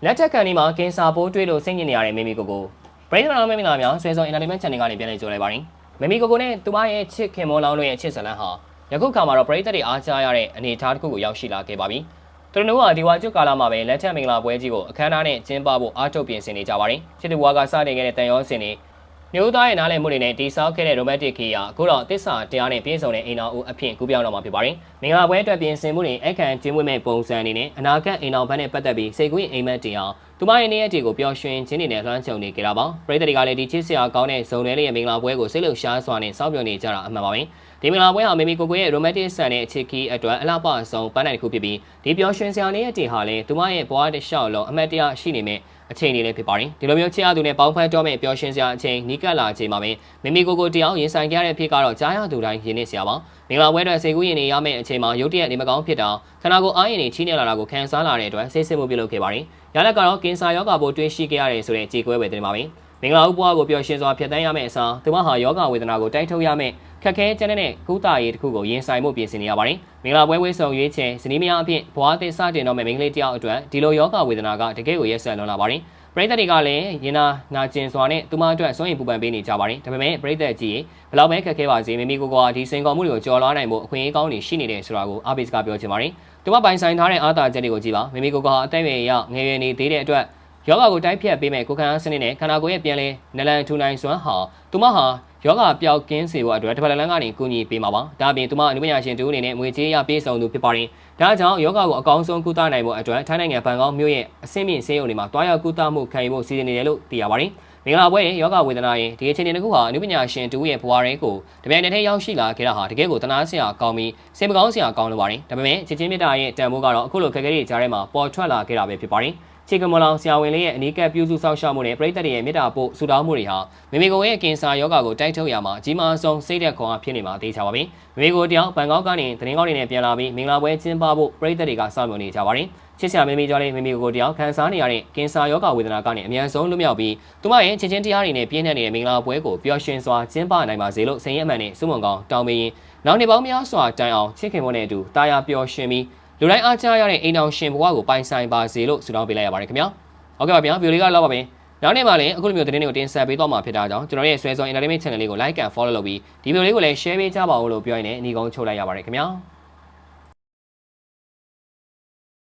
လက်ထက်ကန်ဒီမှာကင်ဆာပိုးတွေ့လို့စိတ်ညစ်နေရတဲ့မိမိကိုပရိသတ်တော်မင်္ဂလာများဆွဲဆောင် entertainment channel ကနေပြန်လည်ကြိုလိုက်ပါရစေမိမိကိုနဲ့သူမရဲ့ချစ်ခင်မောလောင်းတို့ရဲ့ချစ်ဇလန်းဟာယခုခါမှာတော့ပရိသတ်တွေအားကြားရတဲ့အနေအထားတစ်ခုကိုရောက်ရှိလာခဲ့ပါပြီသူတို့ကဒီဝါကျွတ်ကာလမှာပဲလက်ထက်မင်္ဂလာပွဲကြီးကိုအခမ်းအနားနဲ့ကျင်းပဖို့အားထုတ်ပြင်ဆင်နေကြပါတယ်ချစ်သူဝါကစတင်ခဲ့တဲ့တန်ရောစင်တွေမျိုးသားရဲ့နားလည်မှုတွေနဲ့တိဆောက်ခဲ့တဲ့ romantic ခီးရအခုတော့တစ္ဆာတရားနဲ့ပြည့်စုံတဲ့အိမ်တော်ဦးအဖြစ်ကူးပြောင်းတော့မှာဖြစ်ပါတယ်။မင်္ဂလာပွဲအတွက်ပြင်ဆင်မှုတွေအခမ်းကျင်းပမဲ့ပုံစံအနေနဲ့အနာဂတ်အိမ်တော်ဘက်နဲ့ပတ်သက်ပြီးစိတ်ကူးအိမ်မက်တင်အောင်သူမရဲ့နေရာတွေကိုပျော်ရွှင်ခြင်းတွေနဲ့လွှမ်းခြုံနေကြတာပါ။ပရိသတ်တွေကလည်းဒီချစ်စရာကောင်းတဲ့ဇုံတွေရဲ့မင်္ဂလာပွဲကိုစိတ်လှုပ်ရှားစွာနဲ့စောင့်မျှော်နေကြတာအမှန်ပါပဲ။ဒီမင်္ဂလာပွဲဟာမိမိကိုရဲ့ romantic ဆန်တဲ့အခြေခီးအတွက်အလှပဆုံးပန်းနိုင်တစ်ခုဖြစ်ပြီးဒီပျော်ရွှင်စရာနေရာတင်ဟာလည်းသူမရဲ့ဘဝတစ်လျှောက်လုံးအမတ်တရားရှိနေမဲ့အချိန်တွေလည်းဖြစ်ပါတယ်ဒီလိုမျိုးချစ်ရသူနဲ့ပေါင်းဖက်တော့မဲ့ပျော်ရွှင်စရာအချိန်နီးကပ်လာချိန်မှာပဲမိမိကိုတယောက်ရင်ဆိုင်ကြရတဲ့ဖြစ်ကတော့ကြားရသူတိုင်းရင်းနေစရာပါမင်္ဂလာပွဲအတွက်စိတ်ကူးရင်နေရမယ့်အချိန်မှာရုတ်တရက်နေမကောင်းဖြစ်တာခန္ဓာကိုယ်အားရင်နေချီးနေလာတာကိုခံစားလာတဲ့အတွက်စိတ်ဆင်းမှုပြုလုပ်ခဲ့ပါတယ်ရလက်ကတော့ကင်ဆာယောဂပိုးတွေ့ရှိခဲ့ရတယ်ဆိုတဲ့ကြေကွဲဝေတင်ပါပဲမင်္ဂလာဥပဝါကိုပျော်ရွှင်စွာဖြတ်သန်းရမယ့်အစားသူမဟာယောဂဝေဒနာကိုတိုက်ထုတ်ရမယ့်ခက်ခဲကျန်းတဲ့ကုသရေးတစ်ခုကိုရင်ဆိုင်မှုပြင်ဆင်နေရပါတယ်။မင်္ဂလာပွဲဝေးဆောင်ရွေးချယ်ဇနီးမယားအဖြစ်ဘဝအသစ်စတင်တော့မယ့်မိန်းကလေးတယောက်အတွက်ဒီလိုယောဂဝေဒနာကတကယ်ကိုရက်ဆက်လွန်လာပါတယ်။ပရိသတ်တွေကလည်းရင်နာကျင်စွာနဲ့သူမအတွက်စွန့်ရင်ပူပန်ပေးနေကြပါတယ်။ဒါပေမဲ့ပရိသတ်ကြီးဘလောက်ပဲခက်ခဲပါစေမိမိကိုယ်ကဒီစင်ကော်မှုတွေကိုကြော်လွှားနိုင်ဖို့အခွင့်အရေးကောင်းတွေရှိနေတယ်ဆိုတာကိုအားပေးစကားပြောချင်ပါတယ်။သူမပိုင်ဆိုင်ထားတဲ့အားသာချက်တွေကိုကြည့်ပါမိမိကိုယ်ကအသက်အရွယ်အရငယ်ရွယ်နေသေးတဲ့အတွက်ယောဂကိုတိုက်ဖြတ်ပေးမဲ့ကိုယ်ခံအားစနစ်နဲ့ခန္ဓာကိုယ်ရဲ့ပြန်လဲနလန်ထူနိုင်စွမ်းဟာသူမဟာယောဂပျောက်ကင်းစေဖို့အတွက်တစ်ဖက်လမ်းကနေကူညီပေးမှာပါ။ဒါအပြင်သူမအနုပညာရှင်တူအနေနဲ့ငွေကြေးရပြေးဆောင်သူဖြစ်ပါတယ်။ဒါကြောင့်ယောဂကိုအကောင်းဆုံးကုသနိုင်ဖို့အတွက်ထိုင်းနိုင်ငံဘန်ကောက်မြို့ရဲ့အဆင့်မြင့်ဆေးရုံတွေမှာတွားရောက်ကုသမှုခံယူဖို့စီစဉ်နေတယ်လို့သိရပါတယ်။မင်္ဂလာပွဲရဲ့ယောဂဝေဒနာရဲ့ဒီအခြေအနေတစ်ခုဟာအနုပညာရှင်တူရဲ့ဘဝတွေကိုတပြိုင်နက်တည်းရောက်ရှိလာခဲ့တာဟာတကယ်ကိုတနာစရာကောင်းပြီးစိတ်မကောင်းစရာကောင်းလို့ပါတယ်။ဒါပေမဲ့ချစ်ချင်းမြတ်တာရဲ့တန်ဖိုးကတော့အခုလိုခက်ခဲတွေကြားထဲမှာပေါ်ထွက်လာခဲ့တာပဲဖြစ်ပါတယ်။ချေကမလောင်ဆရာဝန်လေးရဲ့အနီးကပ်ပြုစုစောင့်ရှောက်မှုနဲ့ပရိသတ်ရဲ့မေတ္တာပို့ဆုတောင်းမှုတွေဟာမိမိကိုယ်ရဲ့ကင်ဆာယောဂါကိုတိုက်ထုတ်ရမှာအကြီးမားဆုံးစိတ်သက်ခွန်အားဖြစ်နေမှာသိချပါပြီ။မိမိကိုယ်တယောက်ဘန်ကောက်ကနေသတင်းကောင်းတွေနဲ့ပြန်လာပြီးမင်္ဂလာပွဲကျင်းပဖို့ပရိသတ်တွေကစောင့်မျှော်နေကြပါတယ်။ချစ်စရာမိမိကြောင့်လည်းမိမိကိုယ်တယောက်ခံစားနေရတဲ့ကင်ဆာယောဂါဝေဒနာကနေအများဆုံးလွတ်မြောက်ပြီးသူမရဲ့ချစ်ချင်းတရားတွေနဲ့ပြည့်နှက်နေတဲ့မင်္ဂလာပွဲကိုပျော်ရွှင်စွာကျင်းပနိုင်ပါစေလို့စိတ်ရအမှန်နဲ့စုမုံကောင်းတောင်းပေးရင်နောက်နှစ်ပေါင်းများစွာတိုင်အောင်ချစ်ခင်မှုနဲ့အတူတာယာပျော်ရွှင်ပြီးလူတိုင်းအားကြားရတဲ့အိမ်တော်ရှင်ဘဝကိုပိုင်ဆိုင်ပါစေလို့ဆုတောင်းပေးလိုက်ရပါတယ်ခင်ဗျာ။ဟုတ်ကဲ့ပါဗျာဗီဒီယိုလေးကတော့ပါပဲနောက်နေ့မှလည်းအခုလိုမျိုးသတင်းတွေကိုတင်ဆက်ပေးသွားမှာဖြစ်တာကြောင့်ကျွန်တော်ရဲ့ဆွဲဆောင် entertainment channel လေးကို like and follow လုပ်ပြီးဒီဗီဒီယိုလေးကိုလည်း share ပေးကြပါဦးလို့ပြောရင်းနဲ့အနီကုန်းချုပ်လိုက်ရပါတယ်ခင်ဗျာ